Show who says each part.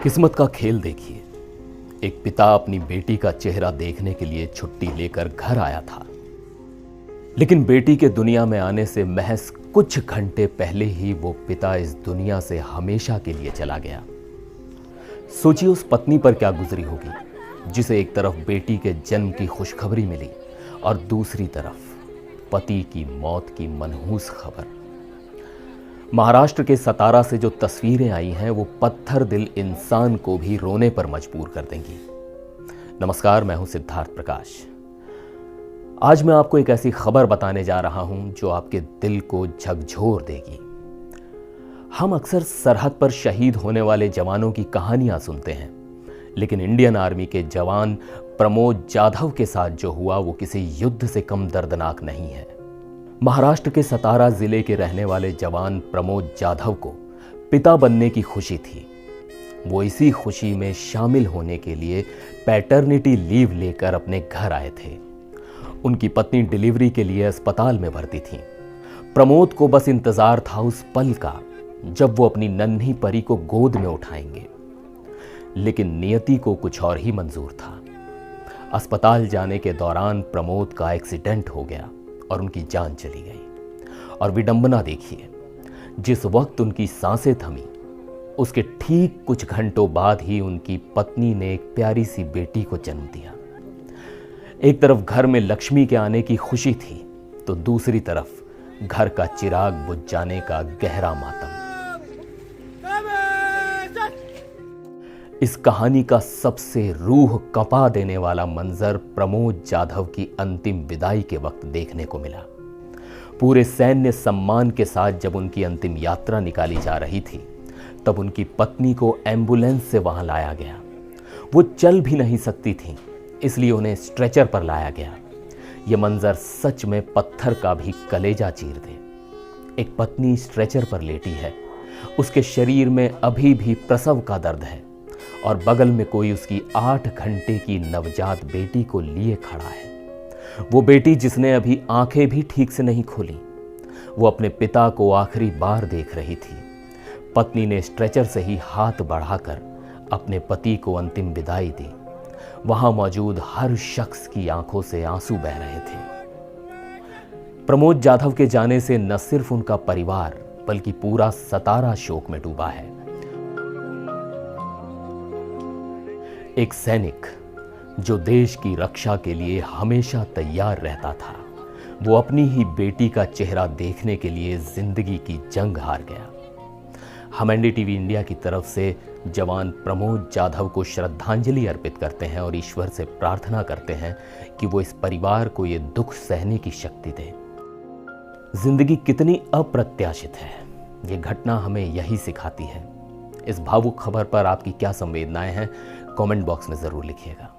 Speaker 1: किस्मत का खेल देखिए। एक पिता अपनी बेटी का चेहरा देखने के लिए छुट्टी लेकर घर आया था, लेकिन बेटी के दुनिया में आने से महज कुछ घंटे पहले ही वो पिता इस दुनिया से हमेशा के लिए चला गया। सोचिए उस पत्नी पर क्या गुजरी होगी, जिसे एक तरफ बेटी के जन्म की खुशखबरी मिली और दूसरी तरफ पति की मौत की मनहूस खबर। महाराष्ट्र के सतारा से जो तस्वीरें आई हैं वो पत्थर दिल इंसान को भी रोने पर मजबूर कर देंगी। नमस्कार, मैं हूं सिद्धार्थ प्रकाश। आज मैं आपको एक ऐसी खबर बताने जा रहा हूं जो आपके दिल को झकझोर देगी। हम अक्सर सरहद पर शहीद होने वाले जवानों की कहानियां सुनते हैं, लेकिन इंडियन आर्मी के जवान प्रमोद जाधव के साथ जो हुआ वो किसी युद्ध से कम दर्दनाक नहीं है। महाराष्ट्र के सतारा जिले के रहने वाले जवान प्रमोद जाधव को पिता बनने की खुशी थी। वो इसी खुशी में शामिल होने के लिए पैटर्निटी लीव लेकर अपने घर आए थे। उनकी पत्नी डिलीवरी के लिए अस्पताल में भर्ती थी। प्रमोद को बस इंतजार था उस पल का जब वो अपनी नन्ही परी को गोद में उठाएंगे, लेकिन नियति को कुछ और ही मंजूर था। अस्पताल जाने के दौरान प्रमोद का एक्सीडेंट हो गया और उनकी जान चली गई। और विडंबना देखिए, जिस वक्त उनकी सांसें थमी उसके ठीक कुछ घंटों बाद ही उनकी पत्नी ने एक प्यारी सी बेटी को जन्म दिया। एक तरफ घर में लक्ष्मी के आने की खुशी थी, तो दूसरी तरफ घर का चिराग बुझ जाने का गहरा मातम। इस कहानी का सबसे रूह कंपा देने वाला मंजर प्रमोद जाधव की अंतिम विदाई के वक्त देखने को मिला। पूरे सैन्य सम्मान के साथ जब उनकी अंतिम यात्रा निकाली जा रही थी, तब उनकी पत्नी को एम्बुलेंस से वहां लाया गया। वो चल भी नहीं सकती थी, इसलिए उन्हें स्ट्रेचर पर लाया गया। यह मंजर सच में पत्थर का भी कलेजा चीर दे। एक पत्नी स्ट्रेचर पर लेटी है, उसके शरीर में अभी भी प्रसव का दर्द है और बगल में कोई उसकी 8 घंटे की नवजात बेटी को लिए खड़ा है। वो बेटी जिसने अभी आंखें भी ठीक से नहीं खोली। वो अपने पिता को आखिरी बार देख रही थी। पत्नी ने स्ट्रेचर से ही हाथ बढ़ाकर अपने पति को अंतिम विदाई दी। वहां मौजूद हर शख्स की आंखों से आंसू बह रहे थे। प्रमोद जाधव के जाने से न सिर्फ उनका परिवार बल्कि पूरा सतारा शोक में डूबा है। एक सैनिक जो देश की रक्षा के लिए हमेशा तैयार रहता था, वो अपनी ही बेटी का चेहरा देखने के लिए जिंदगी की जंग हार गया। हम एनडीटीवी इंडिया की तरफ से जवान प्रमोद जाधव को श्रद्धांजलि अर्पित करते हैं और ईश्वर से प्रार्थना करते हैं कि वो इस परिवार को ये दुख सहने की शक्ति दे। जिंदगी कितनी अप्रत्याशित है, ये घटना हमें यही सिखाती है। इस भावुक खबर पर आपकी क्या संवेदनाएं हैं, कमेंट बॉक्स में जरूर लिखिएगा।